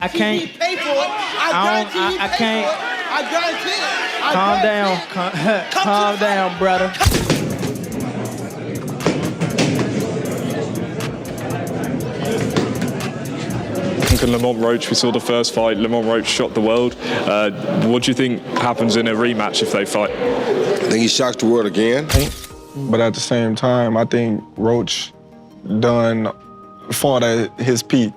I can't. He paid for it. I can't. I guarantee it. Calm down. Calm down, brother. And Lamont Roach, we saw the first fight. Lamont Roach shot the world. What do you think happens in a rematch if they fight? I think he shocks the world again. But at the same time, I think Roach fought at his peak.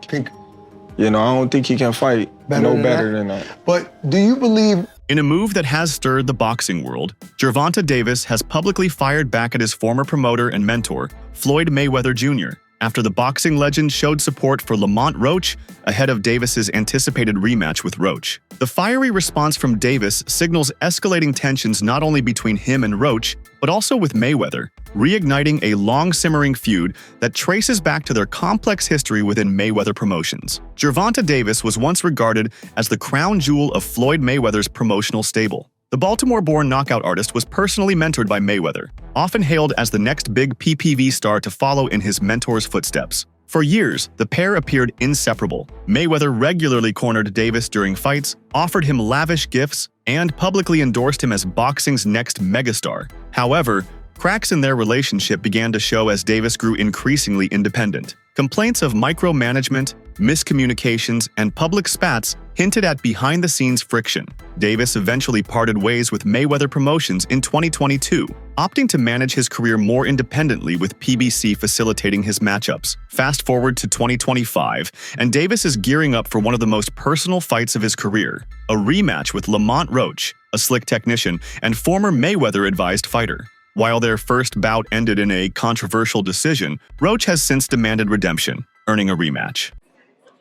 You know, I don't think he can fight better than that. But do you believe... In a move that has stirred the boxing world, Gervonta Davis has publicly fired back at his former promoter and mentor, Floyd Mayweather Jr., after the boxing legend showed support for Lamont Roach ahead of Davis's anticipated rematch with Roach. The fiery response from Davis signals escalating tensions not only between him and Roach, but also with Mayweather, reigniting a long-simmering feud that traces back to their complex history within Mayweather Promotions. Gervonta Davis was once regarded as the crown jewel of Floyd Mayweather's promotional stable. The Baltimore-born knockout artist was personally mentored by Mayweather, often hailed as the next big PPV star to follow in his mentor's footsteps. For years, the pair appeared inseparable. Mayweather regularly cornered Davis during fights, offered him lavish gifts, and publicly endorsed him as boxing's next megastar. However, cracks in their relationship began to show as Davis grew increasingly independent. Complaints of micromanagement, miscommunications, and public spats hinted at behind-the-scenes friction. Davis eventually parted ways with Mayweather Promotions in 2022, opting to manage his career more independently with PBC facilitating his matchups. Fast forward to 2025, and Davis is gearing up for one of the most personal fights of his career, a rematch with Lamont Roach, a slick technician and former Mayweather-advised fighter. While their first bout ended in a controversial decision, Roach has since demanded redemption, earning a rematch.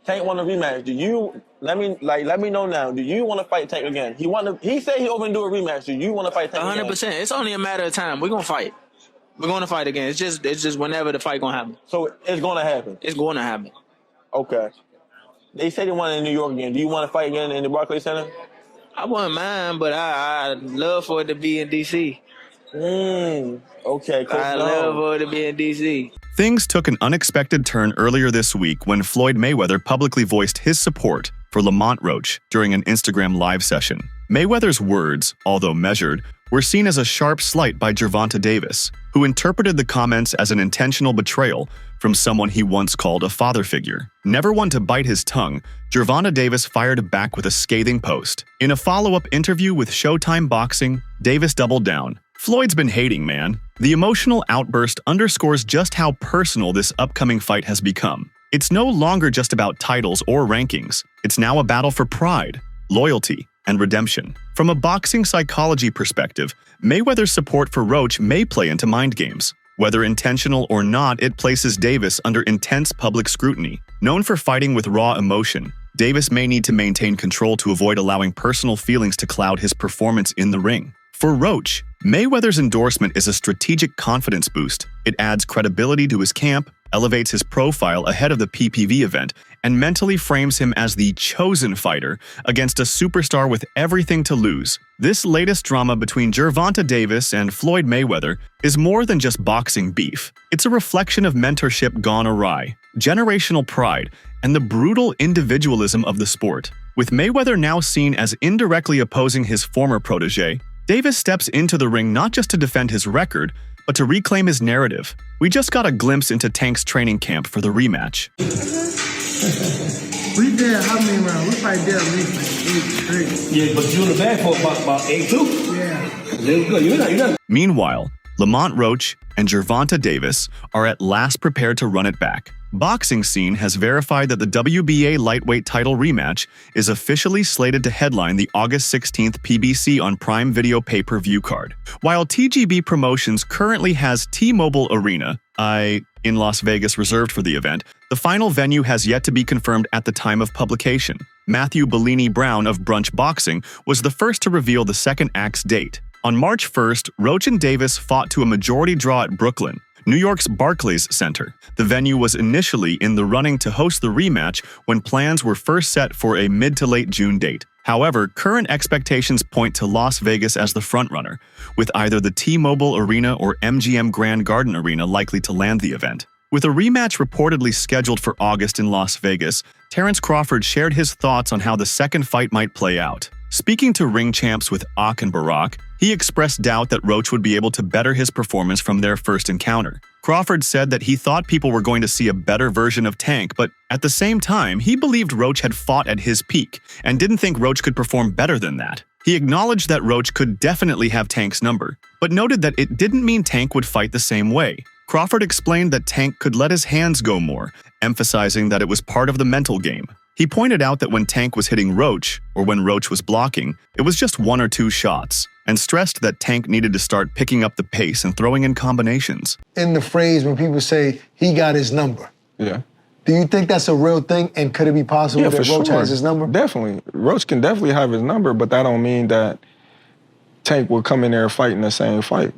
Tank want a rematch. Do you let me know now? Do you want to fight Tank again? He said he over and do a rematch. Do you want to fight Tank 100%. again? It's only a matter of time. We're gonna fight. We're gonna fight again. It's just whenever the fight gonna happen. So it's gonna happen. It's going to happen. Okay. They said they want it in New York again. Do you want to fight again in the Barclays Center? I wouldn't mind, but I'd love for it to be in DC. Okay. I'd love for it to be in DC. Things took an unexpected turn earlier this week when Floyd Mayweather publicly voiced his support for Lamont Roach during an Instagram live session. Mayweather's words, although measured, were seen as a sharp slight by Gervonta Davis, who interpreted the comments as an intentional betrayal from someone he once called a father figure. Never one to bite his tongue, Gervonta Davis fired back with a scathing post. In a follow-up interview with Showtime Boxing, Davis doubled down. "Floyd's been hating, man." The emotional outburst underscores just how personal this upcoming fight has become. It's no longer just about titles or rankings. It's now a battle for pride, loyalty, and redemption. From a boxing psychology perspective, Mayweather's support for Roach may play into mind games. Whether intentional or not, it places Davis under intense public scrutiny. Known for fighting with raw emotion, Davis may need to maintain control to avoid allowing personal feelings to cloud his performance in the ring. For Roach, Mayweather's endorsement is a strategic confidence boost. It adds credibility to his camp, elevates his profile ahead of the PPV event, and mentally frames him as the chosen fighter against a superstar with everything to lose. This latest drama between Gervonta Davis and Floyd Mayweather is more than just boxing beef. It's a reflection of mentorship gone awry, generational pride, and the brutal individualism of the sport. With Mayweather now seen as indirectly opposing his former protege, Davis steps into the ring not just to defend his record, but to reclaim his narrative. We just got a glimpse into Tank's training camp for the rematch. We did how many rounds? We probably did at least 8 straight. Yeah, but you in the bag for about 8 too? Yeah. You're not. Meanwhile, Lamont Roach and Gervonta Davis are at last prepared to run it back. Boxing Scene has verified that the WBA lightweight title rematch is officially slated to headline the August 16th PBC on Prime Video pay-per-view card. While TGB Promotions currently has T-Mobile Arena, in Las Vegas reserved for the event, the final venue has yet to be confirmed at the time of publication. Matthew Bellini Brown of Brunch Boxing was the first to reveal the second act's date. On March 1st, Roach and Davis fought to a majority draw at Brooklyn, New York's Barclays Center. The venue was initially in the running to host the rematch when plans were first set for a mid to late June date. However, current expectations point to Las Vegas as the frontrunner, with either the T-Mobile Arena or MGM Grand Garden Arena likely to land the event. With a rematch reportedly scheduled for August in Las Vegas, Terrence Crawford shared his thoughts on how the second fight might play out. Speaking to ring champs with Ak and Barak, he expressed doubt that Roach would be able to better his performance from their first encounter. Crawford said that he thought people were going to see a better version of Tank, but at the same time, he believed Roach had fought at his peak and didn't think Roach could perform better than that. He acknowledged that Roach could definitely have Tank's number, but noted that it didn't mean Tank would fight the same way. Crawford explained that Tank could let his hands go more, emphasizing that it was part of the mental game. He pointed out that when Tank was hitting Roach, or when Roach was blocking, it was just 1 or 2 shots, and stressed that Tank needed to start picking up the pace and throwing in combinations. In the phrase when people say, he got his number. Yeah. Do you think that's a real thing, and could it be possible that Roach has his number? Definitely. Roach can definitely have his number, but that don't mean that Tank will come in there fighting the same fight.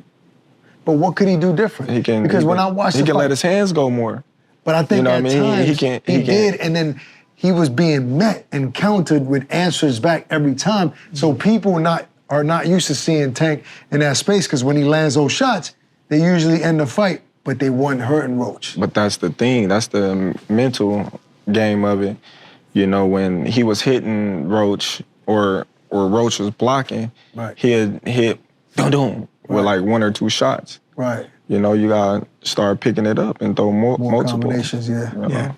But what could he do different? When I watched he can let his hands go more. But I think at times he did, can. and then he was being met and countered with answers back every time. So people are not used to seeing Tank in that space, because when he lands those shots, they usually end the fight, but they weren't hurting Roach. But that's the thing. That's the mental game of it. You know, when he was hitting Roach or Roach was blocking, right, he'd hit boom with like 1 or 2 shots. Right. You know, you gotta start picking it up and throw multiple combinations. Yeah.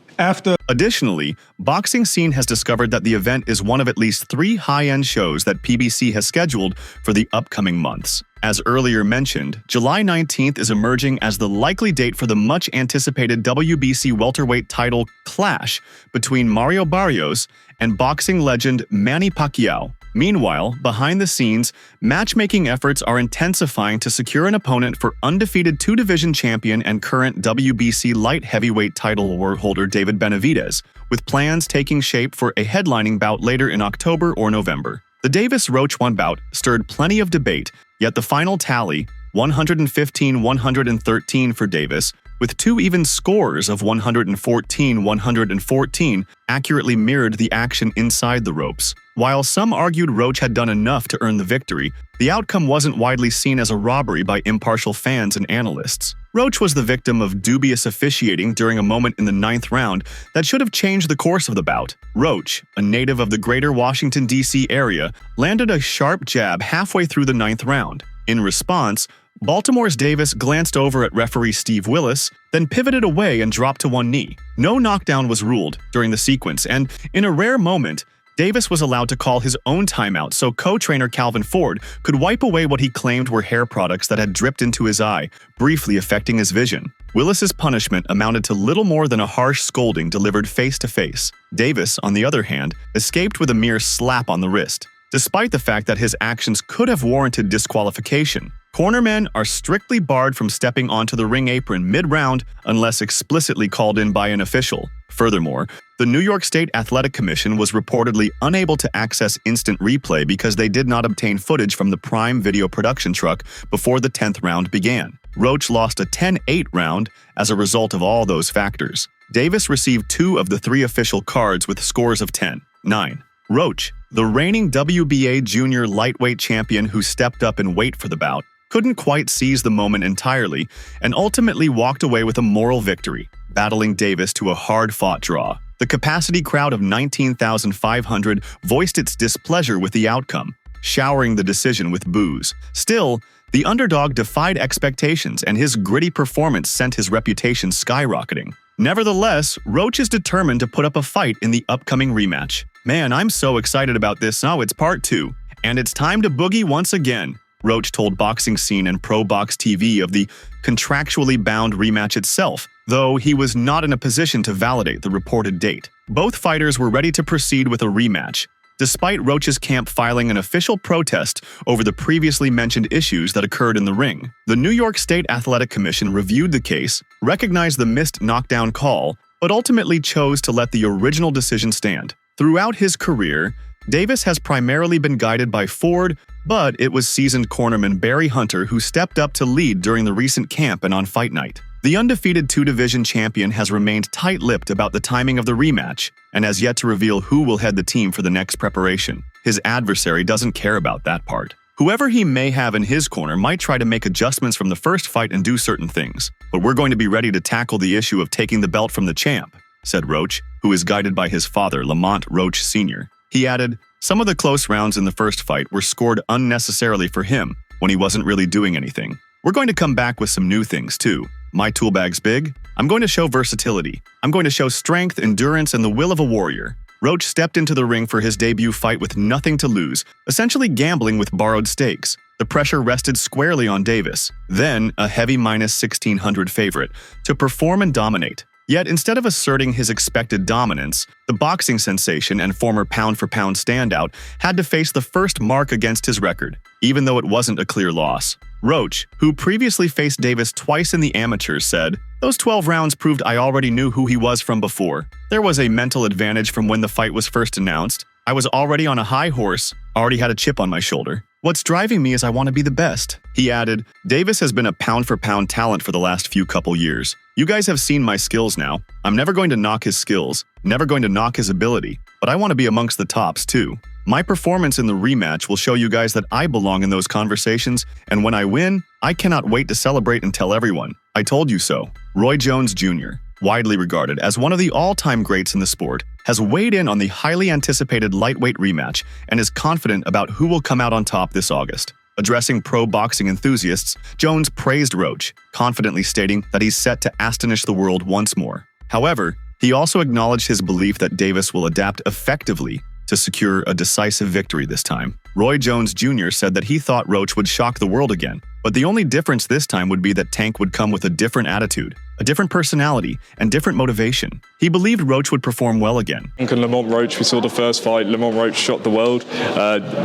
Additionally, Boxing Scene has discovered that the event is one of at least 3 high-end shows that PBC has scheduled for the upcoming months. As earlier mentioned, July 19th is emerging as the likely date for the much-anticipated WBC welterweight title clash between Mario Barrios and boxing legend Manny Pacquiao. Meanwhile, behind the scenes, matchmaking efforts are intensifying to secure an opponent for undefeated 2-division champion and current WBC light heavyweight title holder David Benavidez, with plans taking shape for a headlining bout later in October or November. The Davis-Roach 1 bout stirred plenty of debate, yet the final tally, 115-113 for Davis, with 2 even scores of 114-114, accurately mirrored the action inside the ropes. While some argued Roach had done enough to earn the victory, the outcome wasn't widely seen as a robbery by impartial fans and analysts. Roach was the victim of dubious officiating during a moment in the 9th round that should have changed the course of the bout. Roach, a native of the greater Washington, D.C. area, landed a sharp jab halfway through the 9th round. In response, Baltimore's Davis glanced over at referee Steve Willis, then pivoted away and dropped to one knee. No knockdown was ruled during the sequence, and in a rare moment, Davis was allowed to call his own timeout so co-trainer Calvin Ford could wipe away what he claimed were hair products that had dripped into his eye, briefly affecting his vision. Willis's punishment amounted to little more than a harsh scolding delivered face-to-face. Davis, on the other hand, escaped with a mere slap on the wrist, despite the fact that his actions could have warranted disqualification. Cornermen are strictly barred from stepping onto the ring apron mid-round unless explicitly called in by an official. Furthermore, the New York State Athletic Commission was reportedly unable to access instant replay because they did not obtain footage from the Prime Video production truck before the 10th round began. Roach lost a 10-8 round as a result of all those factors. Davis received 2 of the 3 official cards with scores of 10-9. Roach, the reigning WBA junior lightweight champion who stepped up in weight for the bout, couldn't quite seize the moment entirely and ultimately walked away with a moral victory, battling Davis to a hard-fought draw. The capacity crowd of 19,500 voiced its displeasure with the outcome, showering the decision with boos. Still, the underdog defied expectations and his gritty performance sent his reputation skyrocketing. Nevertheless, Roach is determined to put up a fight in the upcoming rematch. Man, I'm so excited about this. Now it's part 2, and it's time to boogie once again. Roach told Boxing Scene and Pro Box TV of the contractually bound rematch itself, though he was not in a position to validate the reported date. Both fighters were ready to proceed with a rematch, despite Roach's camp filing an official protest over the previously mentioned issues that occurred in the ring. The New York State Athletic Commission reviewed the case, recognized the missed knockdown call, but ultimately chose to let the original decision stand. Throughout his career, Davis has primarily been guided by Ford, but it was seasoned cornerman Barry Hunter who stepped up to lead during the recent camp and on fight night. The undefeated 2-division champion has remained tight-lipped about the timing of the rematch and has yet to reveal who will head the team for the next preparation. His adversary doesn't care about that part. Whoever he may have in his corner might try to make adjustments from the first fight and do certain things, but we're going to be ready to tackle the issue of taking the belt from the champ. said Roach, who is guided by his father, Lamont Roach Sr. He added, some of the close rounds in the first fight were scored unnecessarily for him when he wasn't really doing anything. We're going to come back with some new things, too. My tool bag's big. I'm going to show versatility. I'm going to show strength, endurance, and the will of a warrior. Roach stepped into the ring for his debut fight with nothing to lose, essentially gambling with borrowed stakes. The pressure rested squarely on Davis, then a heavy -1600 favorite, to perform and dominate. Yet instead of asserting his expected dominance, the boxing sensation and former pound-for-pound standout had to face the first mark against his record, even though it wasn't a clear loss. Roach, who previously faced Davis twice in the amateurs, said, "Those 12 rounds proved I already knew who he was from before. There was a mental advantage from when the fight was first announced. I was already on a high horse, already had a chip on my shoulder. What's driving me is I want to be the best." He added, "Davis has been a pound-for-pound talent for the last few couple years. You guys have seen my skills now. I'm never going to knock his skills, never going to knock his ability, but I want to be amongst the tops too. My performance in the rematch will show you guys that I belong in those conversations, and when I win, I cannot wait to celebrate and tell everyone. I told you so." Roy Jones Jr., widely regarded as one of the all-time greats in the sport, has weighed in on the highly anticipated lightweight rematch and is confident about who will come out on top this August. Addressing pro boxing enthusiasts, Jones praised Roach, confidently stating that he's set to astonish the world once more. However, he also acknowledged his belief that Davis will adapt effectively to secure a decisive victory this time. Roy Jones Jr. said that he thought Roach would shock the world again, but the only difference this time would be that Tank would come with a different attitude, a different personality, and different motivation. He believed Roach would perform well again. And Lamont Roach, we saw the first fight. Lamont Roach shot the world.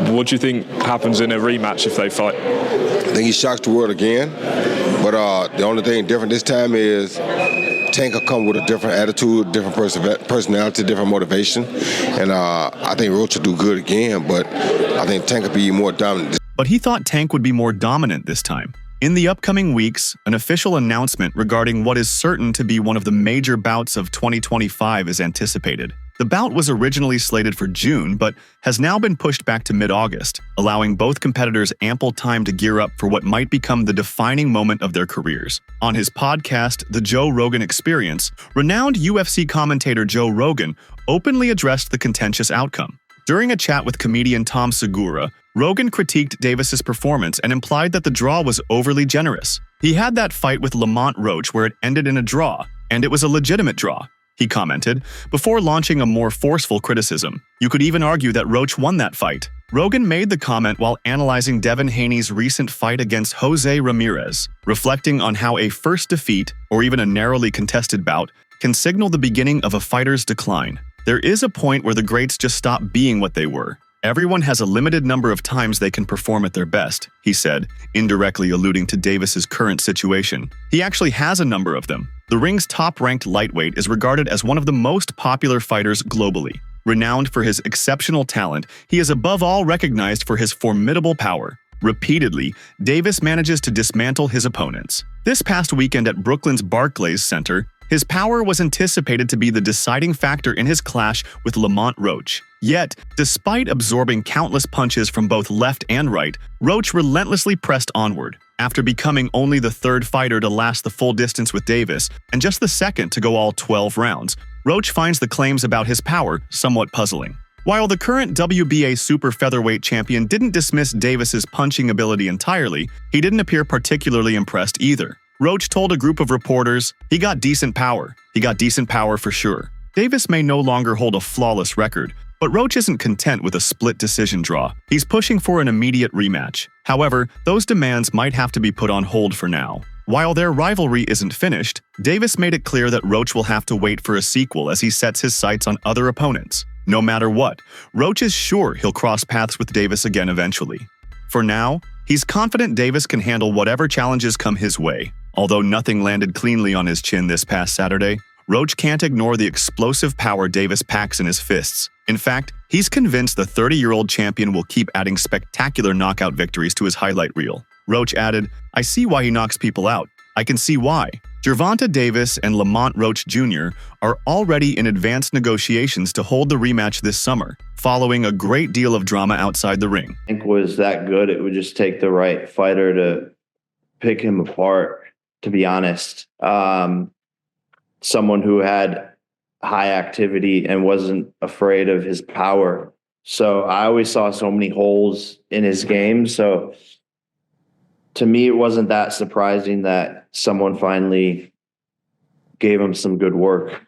What do you think happens in a rematch if they fight? I think he shocks the world again. But the only thing different this time is Tank will come with a different attitude, different personality, different motivation. And I think Roach will do good again, but I think Tank will be more dominant. But he thought Tank would be more dominant this time. In the upcoming weeks, an official announcement regarding what is certain to be one of the major bouts of 2025 is anticipated. The bout was originally slated for June, but has now been pushed back to mid-August, allowing both competitors ample time to gear up for what might become the defining moment of their careers. On his podcast, The Joe Rogan Experience, renowned UFC commentator Joe Rogan openly addressed the contentious outcome. During a chat with comedian Tom Segura, Rogan critiqued Davis's performance and implied that the draw was overly generous. He had that fight with Lamont Roach where it ended in a draw, and it was a legitimate draw, he commented, before launching a more forceful criticism. You could even argue that Roach won that fight. Rogan made the comment while analyzing Devin Haney's recent fight against Jose Ramirez, reflecting on how a first defeat, or even a narrowly contested bout, can signal the beginning of a fighter's decline. There is a point where the greats just stop being what they were. Everyone has a limited number of times they can perform at their best, he said, indirectly alluding to Davis's current situation. He actually has a number of them. The ring's top-ranked lightweight is regarded as one of the most popular fighters globally. Renowned for his exceptional talent, he is above all recognized for his formidable power. Repeatedly, Davis manages to dismantle his opponents. This past weekend at Brooklyn's Barclays Center, his power was anticipated to be the deciding factor in his clash with Lamont Roach. Yet, despite absorbing countless punches from both left and right, Roach relentlessly pressed onward. After becoming only the third fighter to last the full distance with Davis, and just the second to go all 12 rounds, Roach finds the claims about his power somewhat puzzling. While the current WBA super featherweight champion didn't dismiss Davis's punching ability entirely, he didn't appear particularly impressed either. Roach told a group of reporters, "He got decent power. He got decent power for sure." Davis may no longer hold a flawless record, but Roach isn't content with a split decision draw. He's pushing for an immediate rematch. However, those demands might have to be put on hold for now. While their rivalry isn't finished, Davis made it clear that Roach will have to wait for a sequel as he sets his sights on other opponents. No matter what, Roach is sure he'll cross paths with Davis again eventually. For now, he's confident Davis can handle whatever challenges come his way. Although nothing landed cleanly on his chin this past Saturday, Roach can't ignore the explosive power Davis packs in his fists. In fact, he's convinced the 30-year-old champion will keep adding spectacular knockout victories to his highlight reel. Roach added, "I see why he knocks people out. I can see why." Gervonta Davis and Lamont Roach Jr. are already in advanced negotiations to hold the rematch this summer, following a great deal of drama outside the ring. I think was that good. It would just take the right fighter to pick him apart, to be honest. Someone who had high activity and wasn't afraid of his power. So I always saw so many holes in his game. So to me, it wasn't that surprising that someone finally gave him some good work.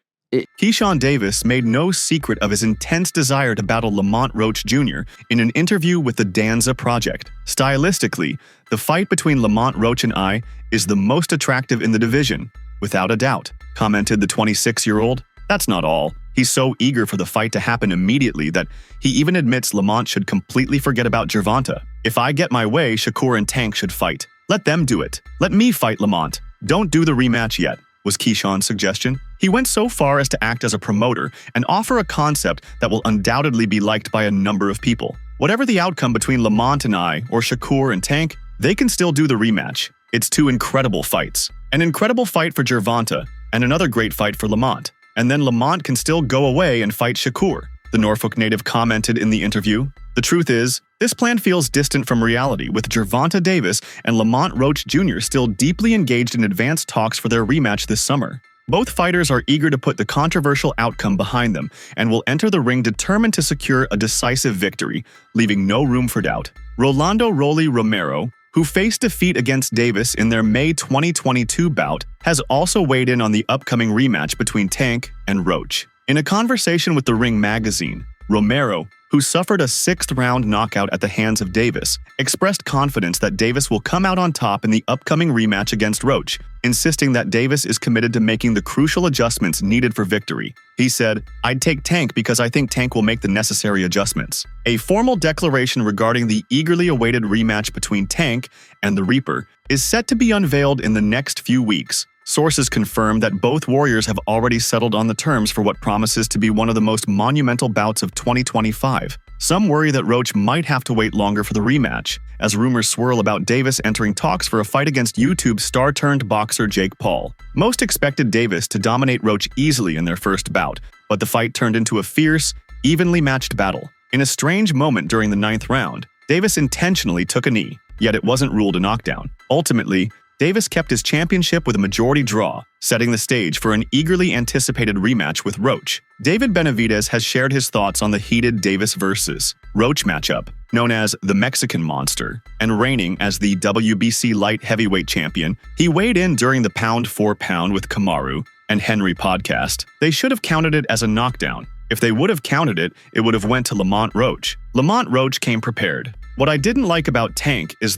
Keyshawn Davis made no secret of his intense desire to battle Lamont Roach Jr. in an interview with the Danza Project. Stylistically, the fight between Lamont Roach and I is the most attractive in the division, without a doubt, commented the 26-year-old. That's not all. He's so eager for the fight to happen immediately that he even admits Lamont should completely forget about Gervonta. If I get my way, Shakur and Tank should fight. Let them do it. Let me fight Lamont. Don't do the rematch yet, was Keyshawn's suggestion. He went so far as to act as a promoter and offer a concept that will undoubtedly be liked by a number of people. Whatever the outcome between Lamont and I, or Shakur and Tank, they can still do the rematch. It's two incredible fights. An incredible fight for Gervonta, and another great fight for Lamont. And then Lamont can still go away and fight Shakur, the Norfolk native commented in the interview. The truth is, this plan feels distant from reality, with Gervonta Davis and Lamont Roach Jr. still deeply engaged in advanced talks for their rematch this summer. Both fighters are eager to put the controversial outcome behind them and will enter the ring determined to secure a decisive victory, leaving no room for doubt. Rolando "Rolly" Romero, who faced defeat against Davis in their May 2022 bout, has also weighed in on the upcoming rematch between Tank and Roach. In a conversation with The Ring magazine, Romero, who suffered a sixth-round knockout at the hands of Davis, expressed confidence that Davis will come out on top in the upcoming rematch against Roach, insisting that Davis is committed to making the crucial adjustments needed for victory. He said, "I'd take Tank because I think Tank will make the necessary adjustments." A formal declaration regarding the eagerly awaited rematch between Tank and the Reaper is set to be unveiled in the next few weeks. Sources confirm that both warriors have already settled on the terms for what promises to be one of the most monumental bouts of 2025. Some worry that Roach might have to wait longer for the rematch, as rumors swirl about Davis entering talks for a fight against YouTube star-turned-boxer Jake Paul. Most expected Davis to dominate Roach easily in their first bout, but the fight turned into a fierce, evenly matched battle. In a strange moment during the 9th round, Davis intentionally took a knee, yet it wasn't ruled a knockdown. Ultimately, Davis kept his championship with a majority draw, setting the stage for an eagerly anticipated rematch with Roach. David Benavidez has shared his thoughts on the heated Davis vs. Roach matchup, known as the Mexican Monster, and reigning as the WBC light heavyweight champion. He weighed in during the Pound for Pound with Kamaru and Henry podcast. They should have counted it as a knockdown. If they would have counted it, it would have went to Lamont Roach. Lamont Roach came prepared. What I didn't like about Tank is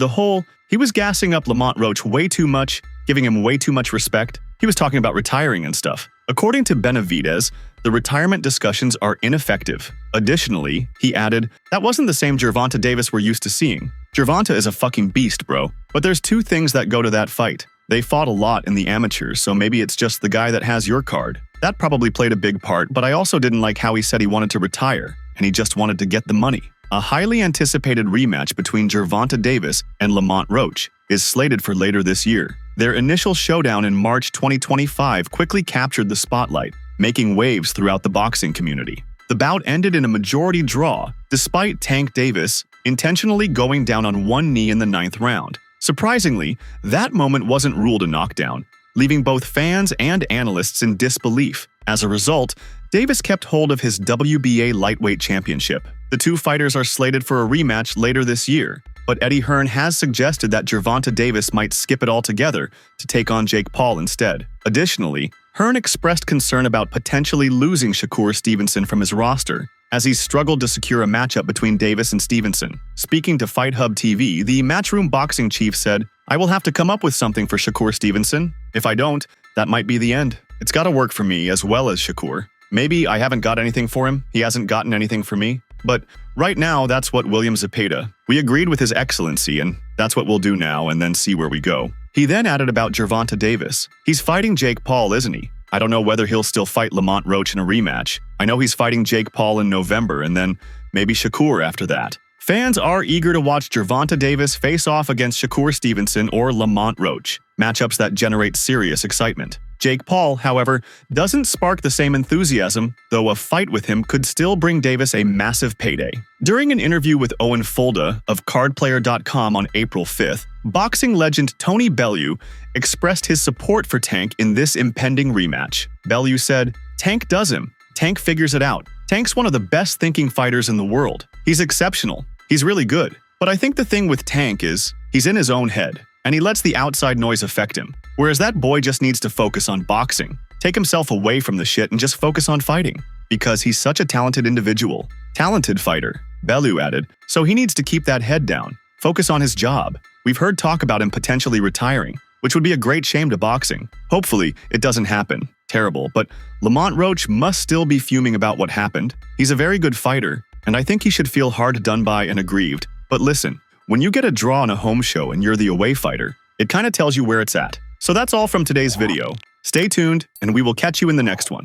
he was gassing up Lamont Roach way too much, giving him way too much respect. He was talking about retiring and stuff. According to Benavidez, the retirement discussions are ineffective. Additionally, he added, that wasn't the same Gervonta Davis we're used to seeing. Gervonta is a fucking beast, bro. But there's two things that go to that fight. They fought a lot in the amateurs, so maybe it's just the guy that has your card. That probably played a big part, but I also didn't like how he said he wanted to retire, and he just wanted to get the money. A highly anticipated rematch between Gervonta Davis and Lamont Roach is slated for later this year. Their initial showdown in March 2025 quickly captured the spotlight, making waves throughout the boxing community. The bout ended in a majority draw, despite Tank Davis intentionally going down on one knee in the 9th round. Surprisingly, that moment wasn't ruled a knockdown, leaving both fans and analysts in disbelief. As a result, Davis kept hold of his WBA lightweight championship. The two fighters are slated for a rematch later this year, but Eddie Hearn has suggested that Gervonta Davis might skip it altogether to take on Jake Paul instead. Additionally, Hearn expressed concern about potentially losing Shakur Stevenson from his roster, as he struggled to secure a matchup between Davis and Stevenson. Speaking to Fight Hub TV, the Matchroom boxing chief said, "I will have to come up with something for Shakur Stevenson. If I don't, that might be the end. It's gotta work for me as well as Shakur. Maybe I haven't got anything for him, he hasn't gotten anything for me. But right now, that's what William Zepeda. We agreed with His Excellency, and that's what we'll do now and then see where we go." He then added about Gervonta Davis. "He's fighting Jake Paul, isn't he? I don't know whether he'll still fight Lamont Roach in a rematch. I know he's fighting Jake Paul in November and then maybe Shakur after that." Fans are eager to watch Gervonta Davis face off against Shakur Stevenson or Lamont Roach, matchups that generate serious excitement. Jake Paul, however, doesn't spark the same enthusiasm, though a fight with him could still bring Davis a massive payday. During an interview with Owen Fulda of CardPlayer.com on April 5th, boxing legend Tony Bellew expressed his support for Tank in this impending rematch. Bellew said, Tank does him. Tank figures it out. Tank's one of the best thinking fighters in the world. He's exceptional. He's really good. But I think the thing with Tank is, he's in his own head, and he lets the outside noise affect him. Whereas that boy just needs to focus on boxing, take himself away from the shit and just focus on fighting. Because he's such a talented individual. Talented fighter, Bellew added, so he needs to keep that head down, focus on his job. We've heard talk about him potentially retiring, which would be a great shame to boxing. Hopefully, it doesn't happen. Terrible, but Lamont Roach must still be fuming about what happened. He's a very good fighter, and I think he should feel hard done by and aggrieved. But listen, when you get a draw on a home show and you're the away fighter, it kind of tells you where it's at. So that's all from today's video. Stay tuned, and we will catch you in the next one.